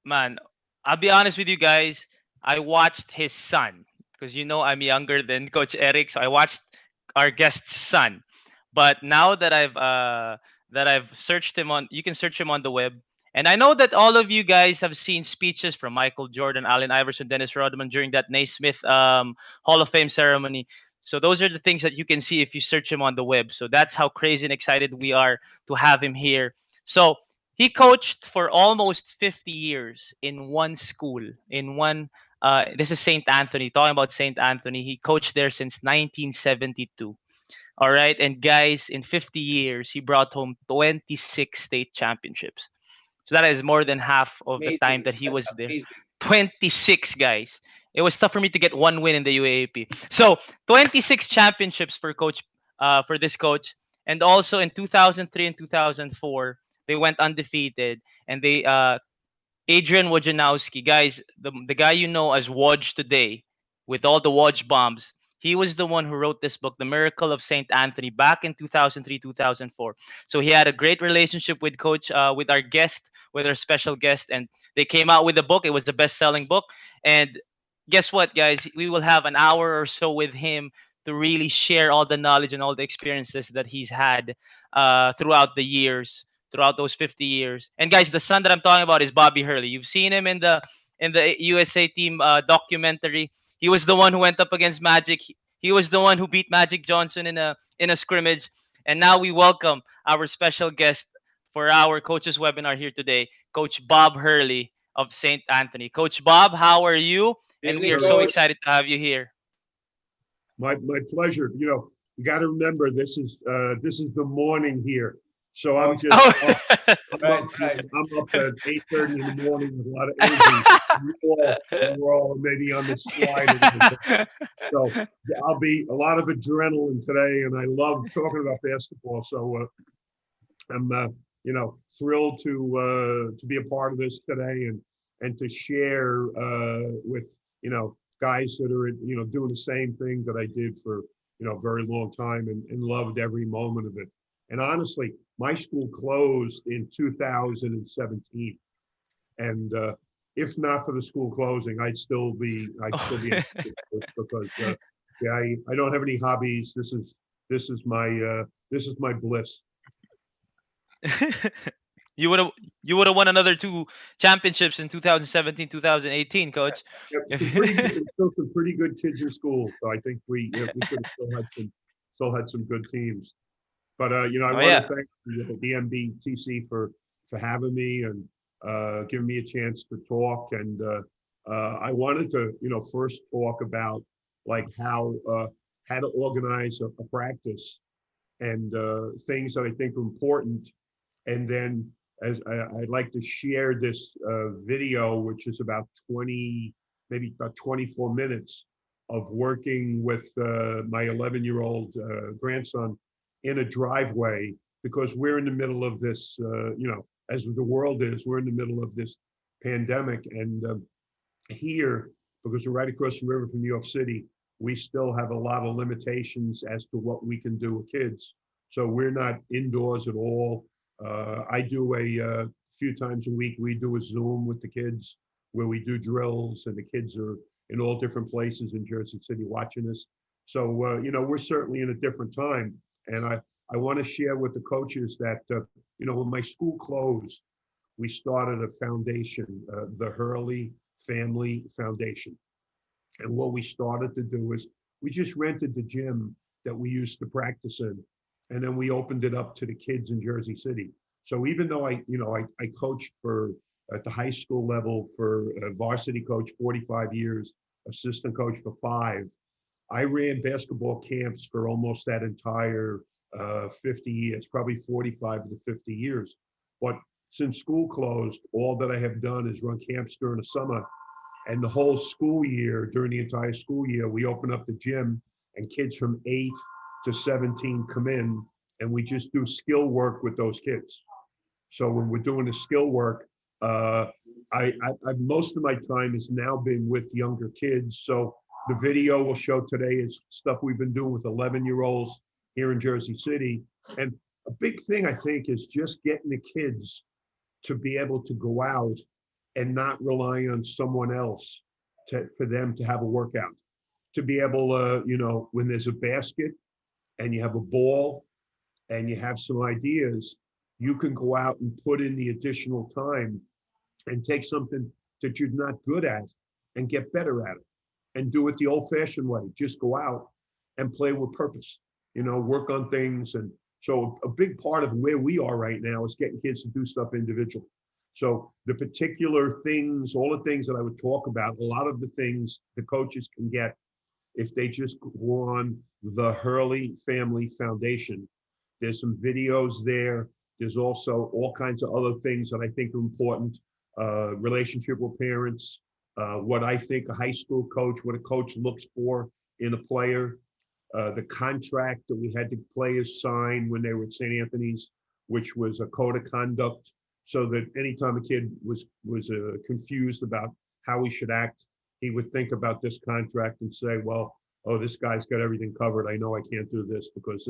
Man, I'll be honest with you guys. I watched his son because I'm younger than Coach Eric, so I watched our guest's son. But now that I've searched him on, you can search him on the web, and I know that all of you guys have seen speeches from Michael Jordan, Allen Iverson, Dennis Rodman during that Naismith Hall of Fame ceremony. So those are the things that you can see if you search him on the web. So that's how crazy and excited we are to have him here. So he coached for almost 50 years in one school, in one. This is St. Anthony. Talking about St. Anthony, he coached there since 1972. All right, and guys, in 50 years, he brought home 26 state championships. So that is more than half of the time Amazing. that he That's was there. amazing. 26 guys. It was tough for me to get one win in the UAAP. So 26 championships for this coach, and also in 2003 and 2004 they went undefeated, and they Adrian Wojnarowski, guys, the guy you know as Woj today, with all the Woj bombs. He was the one who wrote this book, The Miracle of Saint Anthony, back in 2003, 2004. So he had a great relationship with with our guest, with our special guest, and they came out with a book. It was the best-selling book. And guess what, guys? We will have an hour or so with him to really share all the knowledge and all the experiences that he's had throughout the years, throughout those 50 years. And guys, the son that I'm talking about is Bobby Hurley. You've seen him in the USA team documentary. He was the one who went up against Magic. He was the one who beat Magic Johnson in a scrimmage. And now we welcome our special guest for our coaches webinar here today, Coach Bob Hurley of St. Anthony. Coach Bob, how are you? And we Evening, are so Hello. coach. excited to have you here. My pleasure. You got to remember this is the morning here, so Oh, I'm just Oh. up. I'm right, up. right. I'm up at 8:30 in the morning with a lot of energy. We're all maybe on the slide a little bit. So I'll be a lot of adrenaline today, and I love talking about basketball. So I'm thrilled to be a part of this today and to share with guys that are doing the same thing that I did for a very long time and loved every moment of it. And honestly, my school closed in 2017, and if not for the school closing, I'd still be in business because yeah, I don't have any hobbies. This is my bliss. You would have won another two championships in 2017, 2018, coach. Yeah, still some pretty good kids in school. So I think we could have still had some good teams. But I Oh want to yeah. thank the NBTC for having me and giving me a chance to talk. And I wanted to first talk about like how to organize a practice and things that I think are important. And then as I'd like to share this video, which is about 20, maybe about 24 minutes of working with my 11-year-old grandson in a driveway because we're in the middle of this, as the world is, we're in the middle of this pandemic. And here, because we're right across the river from New York City, we still have a lot of limitations as to what we can do with kids. So we're not indoors at all. I do a few times a week, we do a Zoom with the kids where we do drills, and the kids are in all different places in Jersey City watching us. So, we're certainly in a different time. And I want to share with the coaches that, when my school closed, we started a foundation, the Hurley Family Foundation. And what we started to do is we just rented the gym that we used to practice in, and then we opened it up to the kids in Jersey City. So even though I coached for at the high school level for a varsity coach 45 years, assistant coach for 5, I ran basketball camps for almost that entire 50 years, probably 45 to 50 years. But since school closed, all that I have done is run camps during the summer, and the whole school year, during the entire school year, we open up the gym and kids from 8 to 17 come in and we just do skill work with those kids. So when we're doing the skill work, uh, most of my time has now been with younger kids. So the video we'll show today is stuff we've been doing with 11-year-olds here in Jersey City. And a big thing I think is just getting the kids to be able to go out and not rely on someone else for them to have a workout. To be able to, when there's a basket and you have a ball and you have some ideas, you can go out and put in the additional time and take something that you're not good at and get better at it and do it the old fashioned way. Just go out and play with purpose, work on things. And so a big part of where we are right now is getting kids to do stuff individually. So the particular things, all the things that I would talk about, a lot of the things the coaches can get if they just go on the Hurley Family Foundation. There's some videos there. There's also all kinds of other things that I think are important. Relationship with parents, what I think a high school coach, what a coach looks for in a player, the contract that we had the players sign when they were at St. Anthony's, which was a code of conduct, so that anytime a kid was confused about how he should act, he would think about this contract and say, well, oh, this guy's got everything covered. I know I can't do this because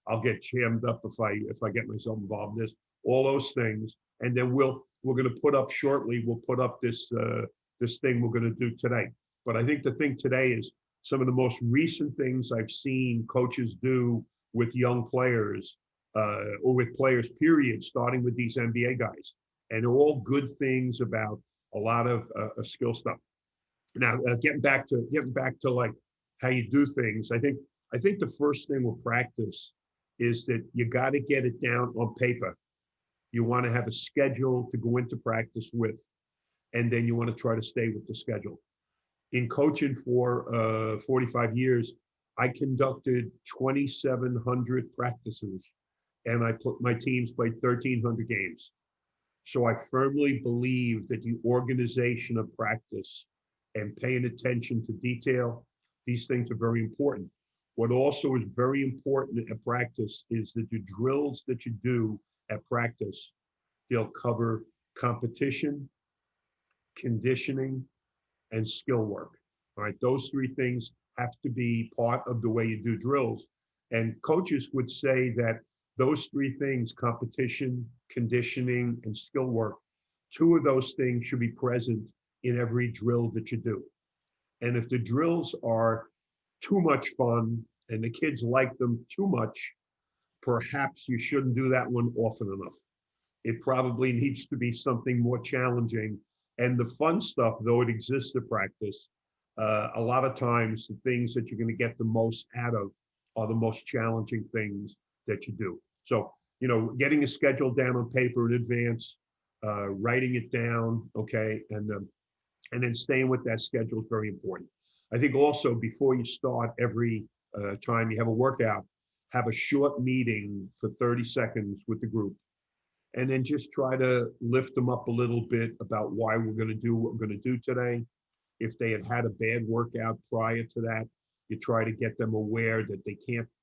I'll get jammed up if I get myself involved in this. All those things, and then we're going to put up shortly. We'll put up this thing we're going to do today. But I think the thing today is some of the most recent things I've seen coaches do with young players or with players, period, starting with these NBA guys. And they're all good things about a lot of skill stuff. Now, getting back to like how you do things, I think the first thing with practice is that you got to get it down on paper. You want to have a schedule to go into practice with, and then you want to try to stay with the schedule. In coaching for 45 years, I conducted 2,700 practices, and my teams played 1,300 games. So I firmly believe that the organization of practice and paying attention to detail, these things are very important. What also is very important at practice is that the drills that you do at practice, they'll cover competition, conditioning, and skill work. All right, those three things have to be part of the way you do drills. And coaches would say that those three things, competition, conditioning, and skill work, two of those things should be present in every drill that you do. And if the drills are too much fun and the kids like them too much, perhaps you shouldn't do that one often enough. It probably needs to be something more challenging. And the fun stuff, though it exists to practice, a lot of times the things that you're going to get the most out of are the most challenging things that you do. So, getting a schedule down on paper in advance, writing it down, okay, and then staying with that schedule is very important. I think also before you start every time you have a workout, have a short meeting for 30 seconds with the group and then just try to lift them up a little bit about why we're going to do what we're going to do today. If they had had a bad workout prior to that, you try to get them aware that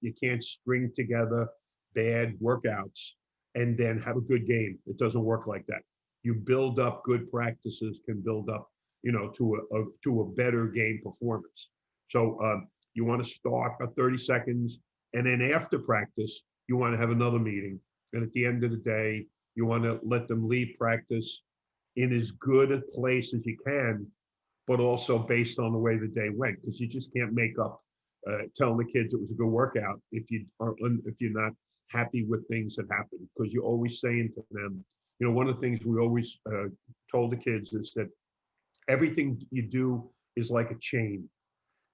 you can't string together bad workouts and then have a good game. It doesn't work like that. You build up good practices can build up, to a better game performance. So you want to start at 30 seconds, and then after practice, you want to have another meeting. And at the end of the day, you want to let them leave practice in as good a place as you can, but also based on the way the day went, because you just can't make up telling the kids it was a good workout if you're not happy with things that happen, because you're always saying to them, one of the things we always told the kids is that everything you do is like a chain,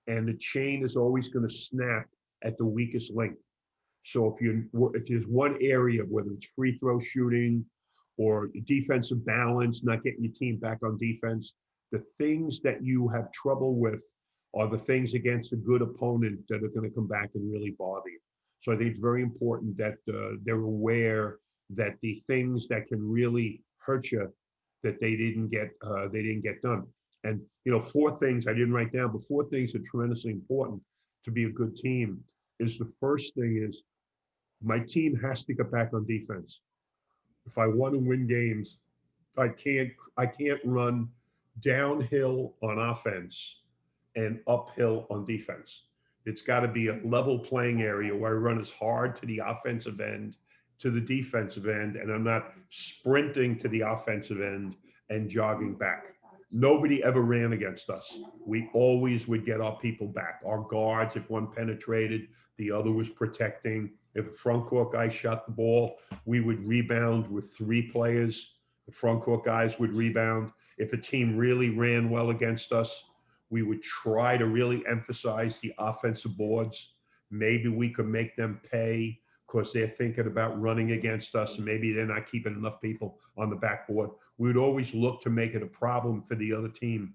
and the chain is always going to snap at the weakest link. So if there's one area, whether it's free throw shooting or defensive balance, not getting your team back on defense, the things that you have trouble with are the things against a good opponent that are going to come back and really bother you. So I think it's very important that they're aware that the things that can really hurt you, that they didn't get done. And four things I didn't write down, but four things are tremendously important to be a good team. Is the first thing is my team has to get back on defense. If I want to win games, I can't run downhill on offense and uphill on defense. It's got to be a level playing area where I run as hard to the offensive end, to the defensive end, and I'm not sprinting to the offensive end and jogging back. Nobody ever ran against us. We always would get our people back. Our guards, if one penetrated, the other was protecting. If a front court guy shot the ball, we would rebound with three players. The front court guys would rebound. If a team really ran well against us, we would try to really emphasize the offensive boards. Maybe we could make them pay because they're thinking about running against us and maybe they're not keeping enough people on the backboard. We would always look to make it a problem for the other team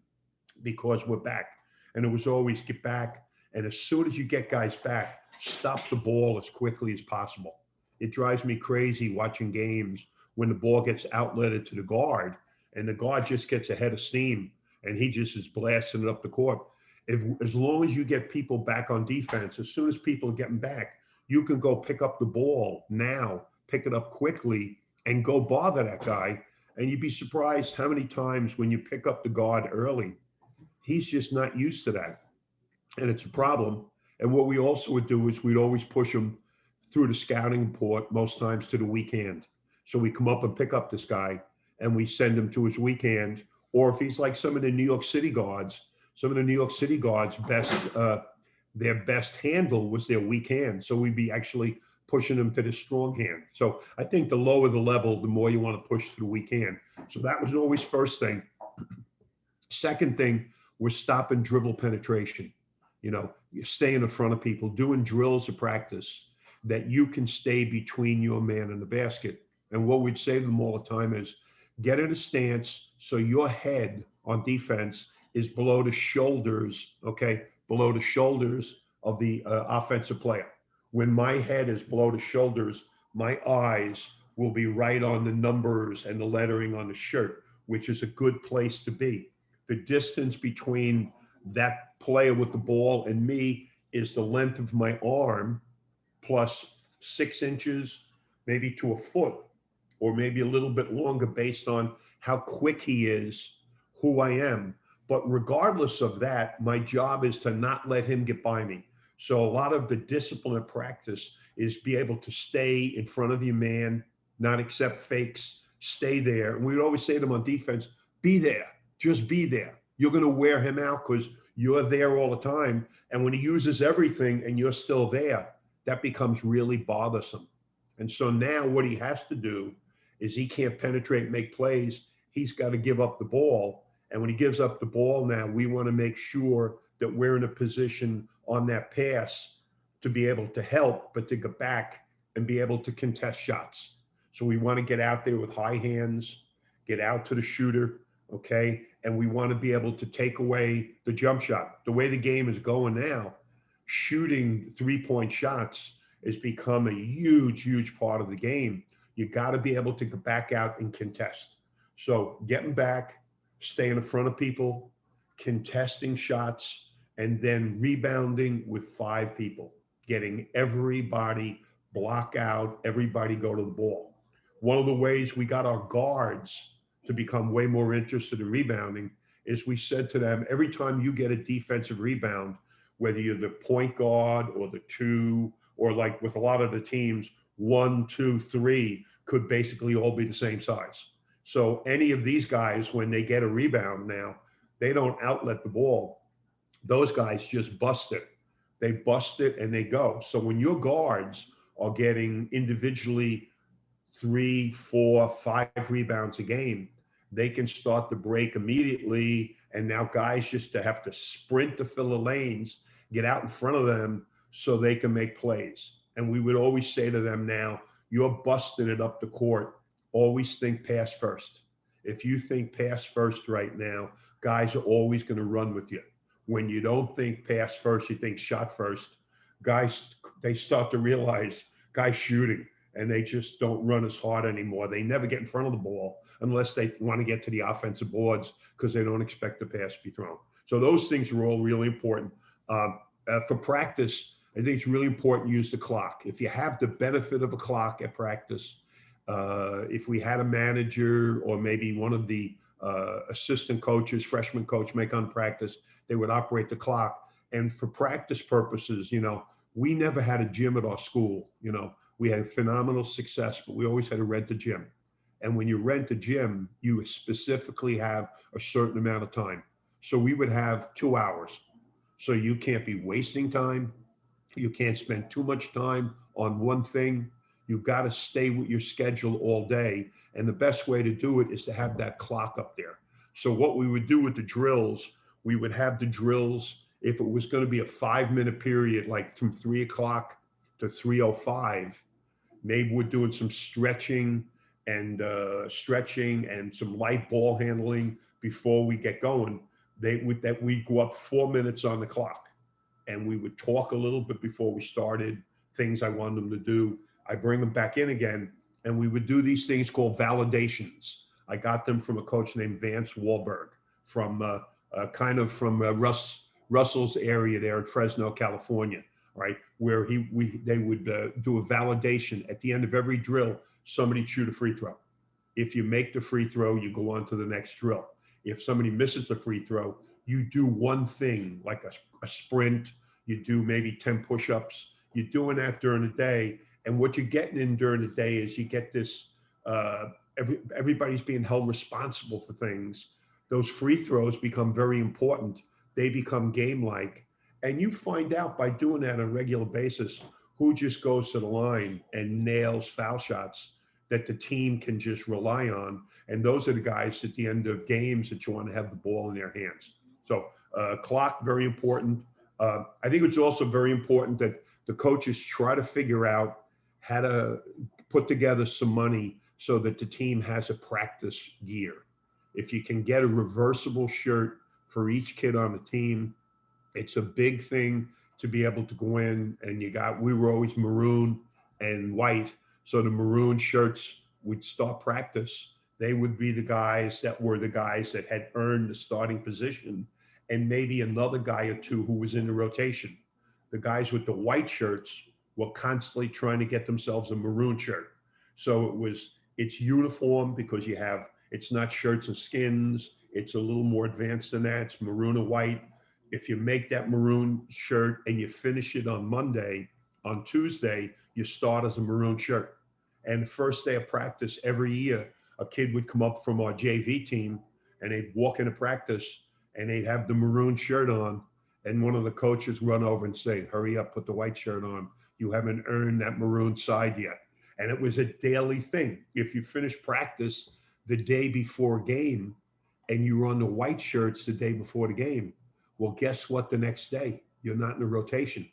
because we're back. And it was always get back. And as soon as you get guys back, stop the ball as quickly as possible. It drives me crazy watching games when the ball gets outletted to the guard and the guard just gets ahead of steam and he just is blasting it up the court. If, as long as you get people back on defense, as soon as people are getting back, you can go pick up the ball now, pick it up quickly, and go bother that guy. And you'd be surprised how many times when you pick up the guard early, he's just not used to that. And it's a problem. And what we also would do is we'd always push him through the scouting report, most times to the weak hand. So we come up and pick up this guy and we send him to his weak hand. Or if he's like some of the New York City guards, some of the New York City guards their best handle was their weak hand. So we'd be actually pushing them to the strong hand. So I think the lower the level, the more you want to push to the weak hand. So that was always first thing. Second thing was stop and dribble penetration. You know, you stay in the front of people, doing drills of practice that you can stay between your man and the basket. And what we'd say to them all the time is get in a stance so your head on defense is below the shoulders, okay, below the shoulders of the offensive player. When my head is below the shoulders, my eyes will be right on the numbers and the lettering on the shirt, which is a good place to be. The distance between that player with the ball and me is the length of my arm plus 6 inches, maybe to a foot, or maybe a little bit longer based on how quick he is, who I am. But regardless of that, my job is to not let him get by me. So a lot of the discipline of practice is be able to stay in front of your man, not accept fakes, stay there. And we'd always say to them on defense, be there, just be there. You're going to wear him out because you're there all the time. And when he uses everything and you're still there, that becomes really bothersome. And so now what he has to do is he can't penetrate, make plays. He's got to give up the ball. And when he gives up the ball now, we want to make sure that we're in a position on that pass to be able to help, but to get back and be able to contest shots. So we want to get out there with high hands, get out to the shooter, okay? And we want to be able to take away the jump shot. The way the game is going now, shooting 3-point shots has become a huge, huge part of the game. You got to be able to get back out and contest. So getting back, staying in front of people, contesting shots, and then rebounding with 5 people, getting everybody block out, everybody go to the ball. One of the ways we got our guards to become way more interested in rebounding is we said to them, every time you get a defensive rebound, whether you're the point guard or the 2, or like with a lot of the teams, 1, 2, 3 could basically all be the same size. So any of these guys, when they get a rebound now, they don't outlet the ball. Those guys just bust it. They bust it and they go. So when your guards are getting individually 3, 4, 5 rebounds a game, they can start the break immediately. And now guys just to have to sprint to fill the lanes, get out in front of them so they can make plays. And we would always say to them now, you're busting it up the court. Always think pass first. If you think pass first right now, guys are always going to run with you. When you don't think pass first, you think shot first, guys, they start to realize guys shooting and they just don't run as hard anymore. They never get in front of the ball unless they want to get to the offensive boards because they don't expect the pass to be thrown. So those things are all really important. For practice, I think it's really important to use the clock. If you have the benefit of a clock at practice, if we had a manager or maybe one of the assistant coaches, freshman coach make on practice, they would operate the clock. And for practice purposes, you know, we never had a gym at our school. You know, we had phenomenal success, but we always had to rent a gym. And when you rent a gym, you specifically have a certain amount of time. So we would have 2 hours. So you can't be wasting time. You can't spend too much time on one thing. You've got to stay with your schedule all day. And the best way to do it is to have that clock up there. So what we would do with the drills, we would have the drills, if it was going to be a 5 minute period, like from 3 o'clock to 3:05, maybe we're doing some stretching and some light ball handling before we get going. We'd go up 4 minutes on the clock, and we would talk a little bit before we started, things I wanted them to do. I bring them back in again, and we would do these things called validations. I got them from a coach named Vance Wahlberg from kind of from Russell's area there in Fresno, California, right? Where they would do a validation at the end of every drill. Somebody shoot a free throw. If you make the free throw, you go on to the next drill. If somebody misses the free throw, you do one thing like a sprint. You do maybe 10 push-ups. You're doing that during the day. And what you're getting in during the day is you get this, everybody's being held responsible for things. Those free throws become very important. They become game-like. And you find out by doing that on a regular basis who just goes to the line and nails foul shots that the team can just rely on. And those are the guys at the end of games that you want to have the ball in their hands. So clock, very important. I think it's also very important that the coaches try to figure out how to put together some money so that the team has a practice gear. If you can get a reversible shirt for each kid on the team, it's a big thing to be able to go in. And we were always maroon and white. So the maroon shirts would start practice. They would be the guys that were the guys that had earned the starting position, and maybe another guy or two who was in the rotation. The guys with the white shirts were constantly trying to get themselves a maroon shirt. So it's uniform because it's not shirts and skins. It's a little more advanced than that. It's maroon and white. If you make that maroon shirt and you finish it on Monday, on Tuesday, you start as a maroon shirt. And the first day of practice every year, a kid would come up from our JV team and they'd walk into practice and they'd have the maroon shirt on. And one of the coaches run over and say, hurry up, put the white shirt on. You haven't earned that maroon side yet. And it was a daily thing. If you finish practice the day before a game and you run the white shirts the day before the game, well, guess what? The next day, you're not in the rotation.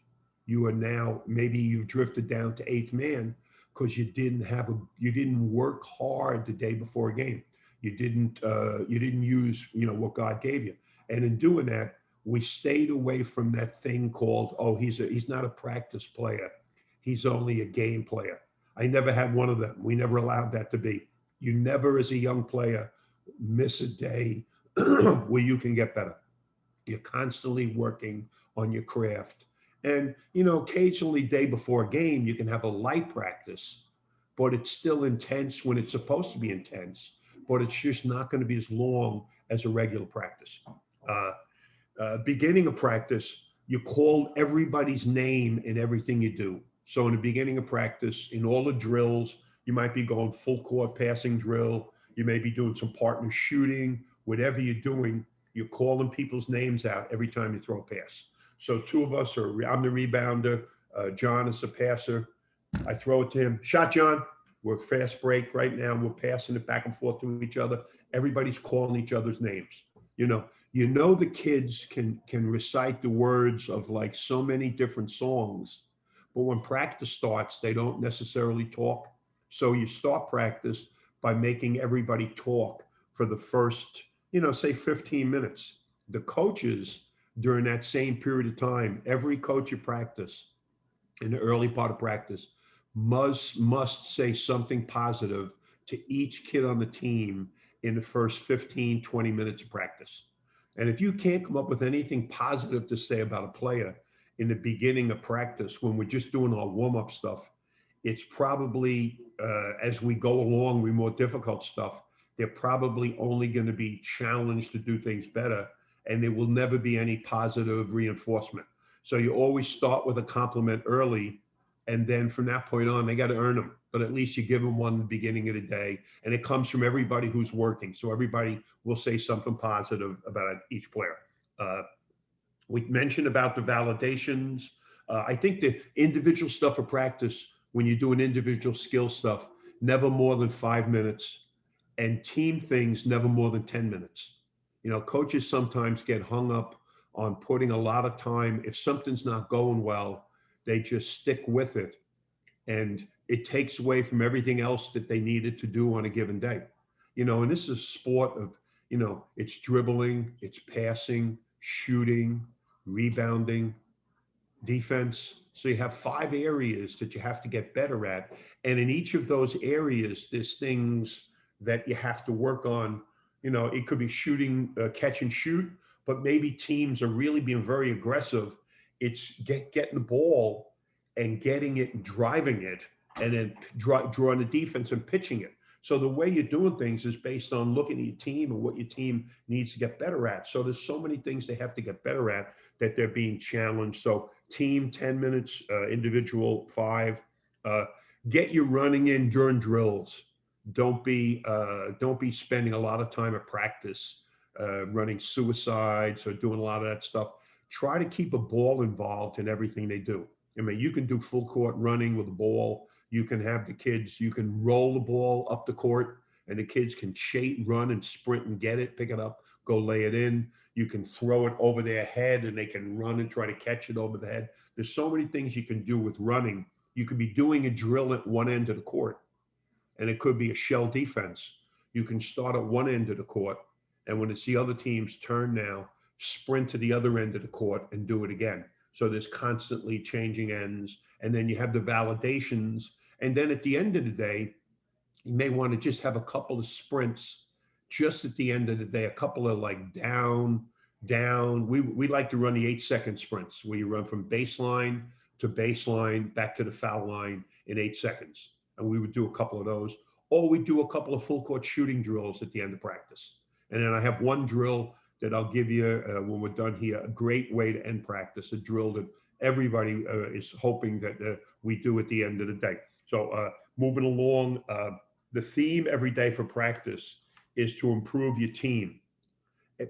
You are now, maybe you've drifted down to eighth man because you didn't work hard the day before a game. You didn't use, what God gave you. And in doing that, we stayed away from that thing called, oh, he's not a practice player. He's only a game player. I never had one of them. We never allowed that to be. You never, as a young player, miss a day where you can get better. You're constantly working on your craft. And, occasionally day before a game, you can have a light practice, but it's still intense when it's supposed to be intense, but it's just not going to be as long as a regular practice. Beginning of practice, you call everybody's name in everything you do. So in the beginning of practice, in all the drills, you might be going full court passing drill. You may be doing some partner shooting, whatever you're doing, you're calling people's names out every time you throw a pass. So two of us I'm the rebounder. John is the passer. I throw it to him. Shot, John. We're fast break right now. We're passing it back and forth to each other. Everybody's calling each other's names. The kids can recite the words of like so many different songs, but when practice starts, they don't necessarily talk. So you start practice by making everybody talk for the first, say 15 minutes. The coaches during that same period of time, every coach you practice in the early part of practice must say something positive to each kid on the team in the first 15, 20 minutes of practice. And if you can't come up with anything positive to say about a player in the beginning of practice, when we're just doing our warm-up stuff, it's probably, as we go along with more difficult stuff, they're probably only going to be challenged to do things better, and there will never be any positive reinforcement. So you always start with a compliment early, And then from that point on, they got to earn them. But at least you give them one at the beginning of the day. And it comes from everybody who's working. So everybody will say something positive about each player. Uh, we mentioned about the validations. I think the individual stuff of practice, when you do an individual skill stuff, never more than 5 minutes, and team things never more than 10 minutes. Coaches sometimes get hung up on putting a lot of time. If something's not going well, they just stick with it, and it takes away from everything else that they needed to do on a given day. And this is a sport of, it's dribbling, it's passing, shooting, rebounding, defense. So you have 5 areas that you have to get better at. And in each of those areas, there's things that you have to work on. It could be shooting, catch and shoot, but maybe teams are really being very aggressive. It's getting the ball and getting it and driving it, and then drawing the defense and pitching it. So the way you're doing things is based on looking at your team and what your team needs to get better at. So there's so many things they have to get better at that they're being challenged. So team 10 minutes, individual 5. Uh, get your running in during drills. Don't be spending a lot of time at practice running suicides or doing a lot of that stuff. Try to keep a ball involved in everything they do. I mean, you can do full court running with a ball. You can have the kids, you can roll the ball up the court, and the kids can chase, run, and sprint and get it, pick it up, go lay it in. You can throw it over their head and they can run and try to catch it over the head. There's so many things you can do with running. You could be doing a drill at one end of the court, and it could be a shell defense. You can start at one end of the court, and when it's the other team's turn now, sprint to the other end of the court and do it again. So there's constantly changing ends, and then you have the validations. And then at the end of the day, you may want to just have a couple of sprints just at the end of the day, a couple of like down, down. We like to run the 8-second sprints where you run from baseline to baseline back to the foul line in 8 seconds. And we would do a couple of those. Or we do a couple of full court shooting drills at the end of practice. And then I have one drill that I'll give you when we're done here, a great way to end practice, a drill that everybody is hoping that we do at the end of the day. So moving along, the theme every day for practice is to improve your team,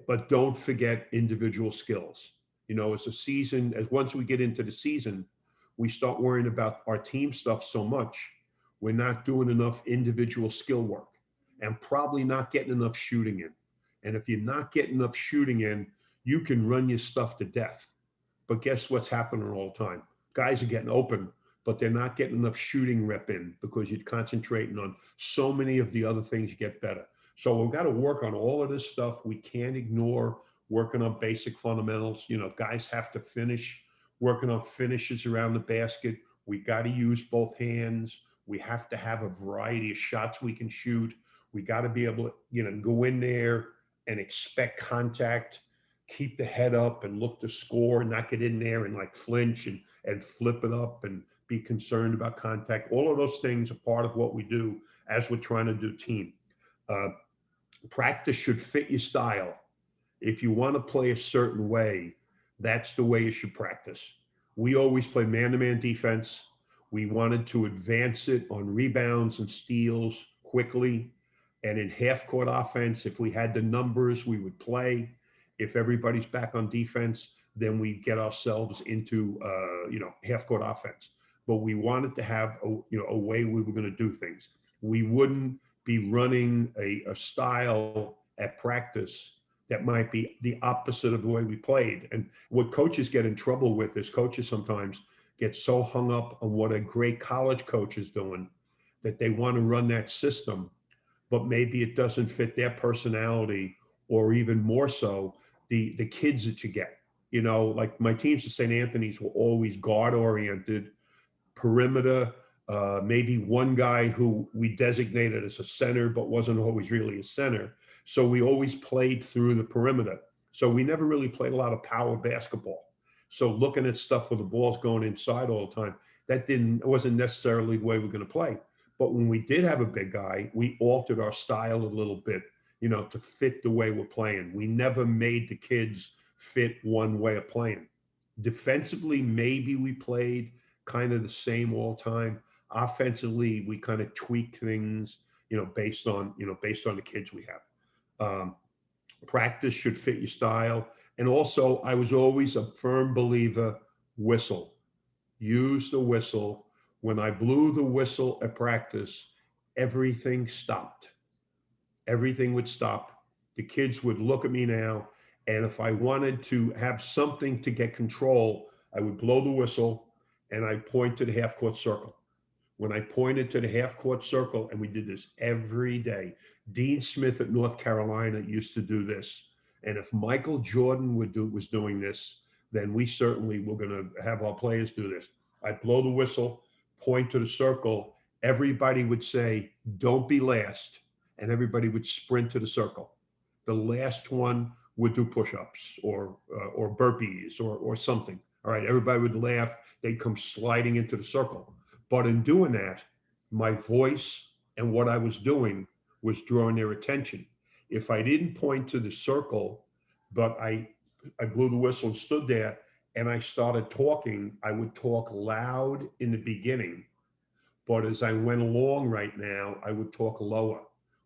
but don't forget individual skills. As a season, as once we get into the season, we start worrying about our team stuff so much, we're not doing enough individual skill work and probably not getting enough shooting in. And if you're not getting enough shooting in, you can run your stuff to death. But guess what's happening all the time? Guys are getting open, but they're not getting enough shooting rep in because you're concentrating on so many of the other things you get better. So we've got to work on all of this stuff. We can't ignore working on basic fundamentals. Guys have to finish, working on finishes around the basket. We got to use both hands. We have to have a variety of shots we can shoot. We got to be able to, go in there and expect contact, keep the head up and look to score, and not get in there and like flinch and flip it up and be concerned about contact. All of those things are part of what we do as we're trying to do team. Uh, Practice should fit your style. If you want to play a certain way, that's the way you should practice. We always play man-to-man defense. We wanted to advance it on rebounds and steals quickly. And in half-court offense, if we had the numbers, we would play. If everybody's back on defense, then we get ourselves into half-court offense. But we wanted to have a way we were going to do things. We wouldn't be running a style at practice that might be the opposite of the way we played. And what coaches get in trouble with is coaches sometimes get so hung up on what a great college coach is doing that they want to run that system, but maybe it doesn't fit their personality, or even more so, the kids that you get. Like my teams at St. Anthony's were always guard oriented, perimeter, maybe one guy who we designated as a center, but wasn't always really a center. So we always played through the perimeter. So we never really played a lot of power basketball. So looking at stuff where the ball's going inside all the time, it wasn't necessarily the way we're going to play. But when we did have a big guy, we altered our style a little bit, to fit the way we're playing. We never made the kids fit one way of playing. Defensively, maybe we played kind of the same all time. Offensively, we kind of tweak things, based on the kids we have. Um, Practice should fit your style. And also, I was always a firm believer, whistle. Use the whistle. When I blew the whistle at practice, everything stopped. Everything would stop. The kids would look at me now. And if I wanted to have something to get control, I would blow the whistle and I point to the half court circle. When I pointed to the half court circle, and we did this every day. Dean Smith at North Carolina used to do this. And if Michael Jordan was doing this, then we certainly were going to have our players do this. I'd blow the whistle, point to the circle. Everybody would say, "Don't be last." And everybody would sprint to the circle. The last one would do push-ups or burpees or something. All right, everybody would laugh. They'd come sliding into the circle. But in doing that, my voice and what I was doing was drawing their attention. If I didn't point to the circle, but I blew the whistle and stood there and I started talking, I would talk loud in the beginning. But as I went along right now, I would talk lower,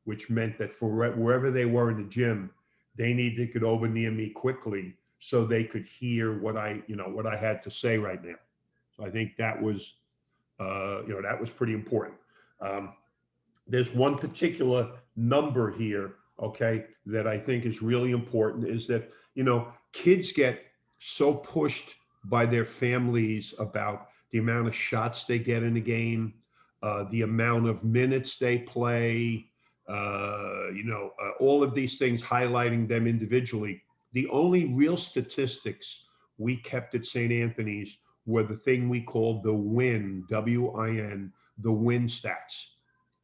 which meant that for wherever they were in the gym, they needed to get over near me quickly so they could hear what I had to say right now. So I think that was pretty important. Um, there's one particular number here, okay, that I think is really important is that, kids get so pushed by their families about the amount of shots they get in a game, the amount of minutes they play, all of these things highlighting them individually. The only real statistics we kept at St. Anthony's were the thing we called the win, WIN, the win stats.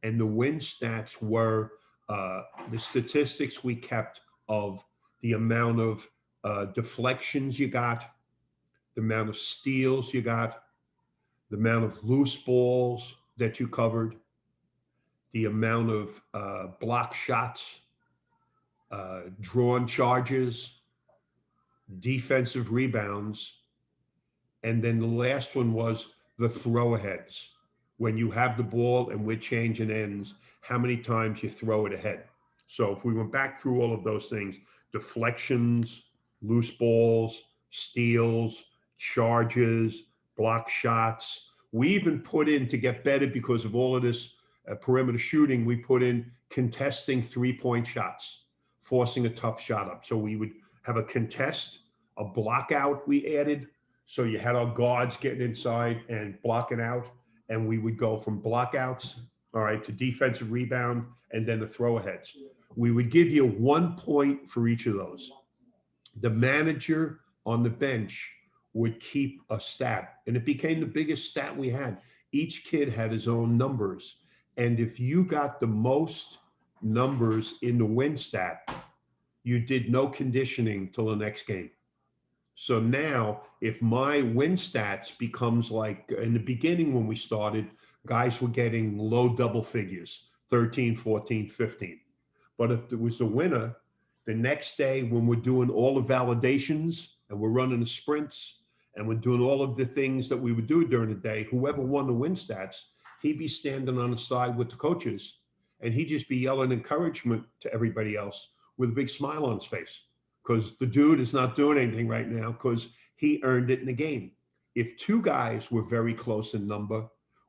And the win stats were the statistics we kept of the amount of deflections you got, the amount of steals you got, the amount of loose balls that you covered, the amount of block shots, drawn charges, defensive rebounds, and then the last one was the throw aheads. When you have the ball and we're changing ends, how many times you throw it ahead. So if we went back through all of those things, deflections, loose balls, steals, charges, block shots, we even put in to get better because of all of this perimeter shooting, we put in contesting 3-point shots, forcing a tough shot up. So we would have a contest, a block out we added, so you had our guards getting inside and blocking out, and we would go from blockouts, all right, to defensive rebound, and then the throw aheads. We would give you 1 point for each of those. The manager on the bench would keep a stat, and it became the biggest stat we had. Each kid had his own numbers, and if you got the most numbers in the win stat, you did no conditioning till the next game. So now, if my win stats becomes like in the beginning when we started, guys were getting low double figures, 13, 14, 15. But if there was a winner, the next day when we're doing all the validations and we're running the sprints and we're doing all of the things that we would do during the day, whoever won the win stats, he'd be standing on the side with the coaches and he'd just be yelling encouragement to everybody else with a big smile on his face because the dude is not doing anything right now because he earned it in the game. If two guys were very close in number,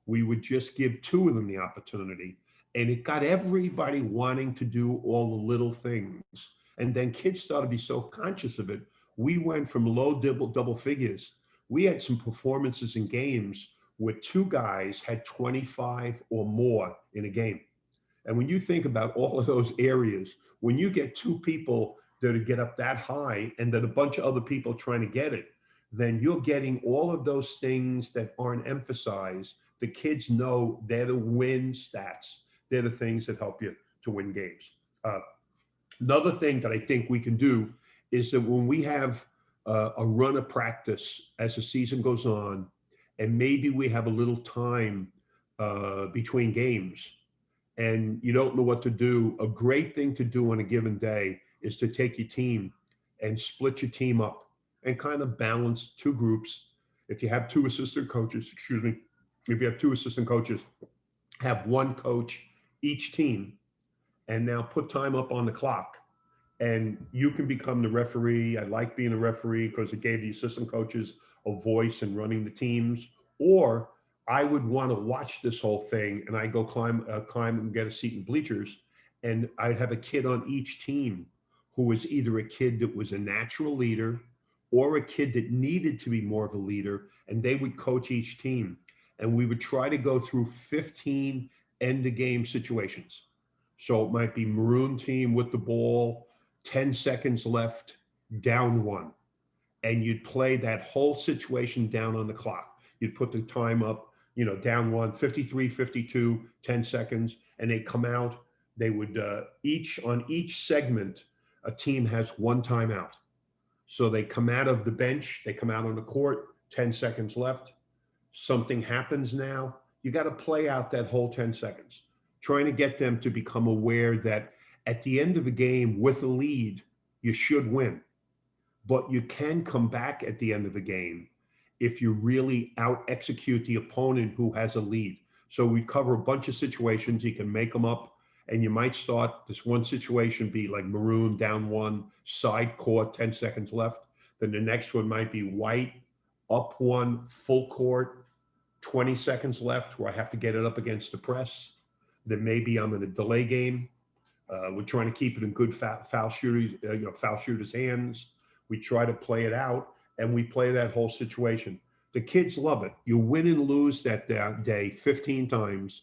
we would just give two of them the opportunity. And it got everybody wanting to do all the little things. And then kids started to be so conscious of it. We went from low double figures. We had some performances in games where two guys had 25 or more in a game. And when you think about all of those areas, when you get two people that get up that high and then a bunch of other people trying to get it, then you're getting all of those things that aren't emphasized. The kids know they're the win stats. They're the things that help you to win games. Another thing that I think we can do is that when we have a run of practice as the season goes on, and maybe we have a little time between games, and you don't know what to do, a great thing to do on a given day is to take your team and split your team up and kind of balance two groups. If you have two assistant coaches, excuse me, if you have two assistant coaches, have one coach each team, and now put time up on the clock, and you can become the referee. I like being a referee because it gave the assistant coaches a voice in running the teams. Or I would want to watch this whole thing, and I go climb and get a seat in bleachers, and I'd have a kid on each team who was either a kid that was a natural leader or a kid that needed to be more of a leader, and they would coach each team, and we would try to go through 15 end of game situations. So it might be maroon team with the ball, 10 seconds left, down one. And you'd play that whole situation down on the clock. You'd put the time up, down one, 53, 52, 10 seconds, and they come out. They would, on each segment, a team has one timeout. So they come out of the bench, they come out on the court, 10 seconds left. Something happens now. You got to play out that whole 10 seconds, trying to get them to become aware that at the end of a game with a lead, you should win. But you can come back at the end of a game if you really out execute the opponent who has a lead. So we cover a bunch of situations. You can make them up, and you might start this one situation be like maroon down one, side court, 10 seconds left. Then the next one might be white, up one, full court, 20 seconds left, where I have to get it up against the press. Then maybe I'm in a delay game. We're trying to keep it in good foul shooters' hands. We try to play it out, and we play that whole situation. The kids love it. You win and lose that day 15 times,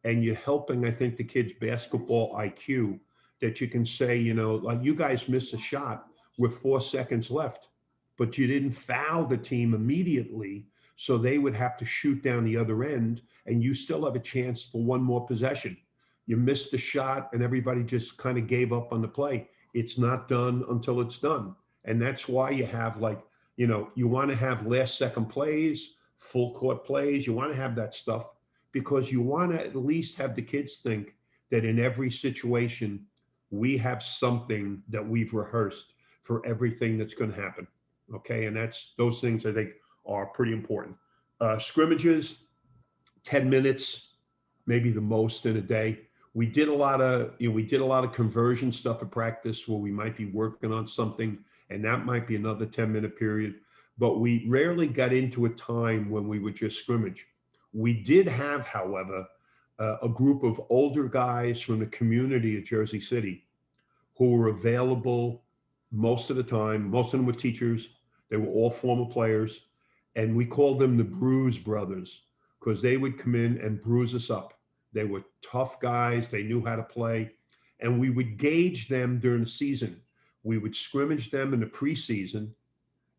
and you're helping, I think, the kids' basketball IQ, that you can say, like, you guys missed a shot with 4 seconds left, but you didn't foul the team immediately, so they would have to shoot down the other end, and you still have a chance for one more possession. You missed the shot, and everybody just kind of gave up on the play. It's not done until it's done. And that's why you have, like, you want to have last second plays, full court plays. You want to have that stuff because you want to at least have the kids think that in every situation, we have something that we've rehearsed for everything that's going to happen. Okay. And those things I think are pretty important. Scrimmages, 10 minutes, maybe the most in a day. We did a lot of conversion stuff at practice where we might be working on something, and that might be another 10-minute period. But we rarely got into a time when we would just scrimmage. We did have, however, a group of older guys from the community of Jersey City who were available most of the time. Most of them were teachers. They were all former players. And we called them the Bruise Brothers because they would come in and bruise us up. They were tough guys. They knew how to play. And we would gauge them during the season. We would scrimmage them in the preseason,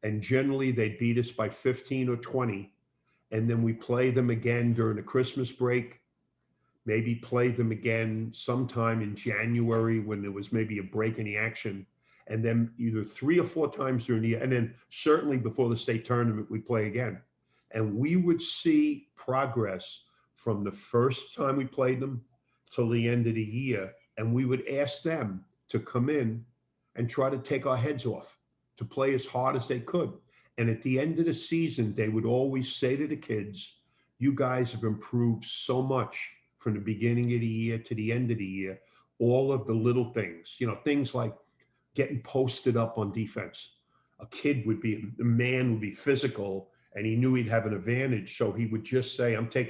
and generally they'd beat us by 15 or 20. And then we play them again during the Christmas break, maybe play them again sometime in January when there was maybe a break in the action. And then either 3 or 4 times during the year, and then certainly before the state tournament, we play again. And we would see progress from the first time we played them till the end of the year. And we would ask them to come in and try to take our heads off, to play as hard as they could. And at the end of the season, they would always say to the kids, you guys have improved so much from the beginning of the year to the end of the year. All of the little things, things like getting posted up on defense. A man would be physical, and he knew he'd have an advantage. So he would just say, I'm taking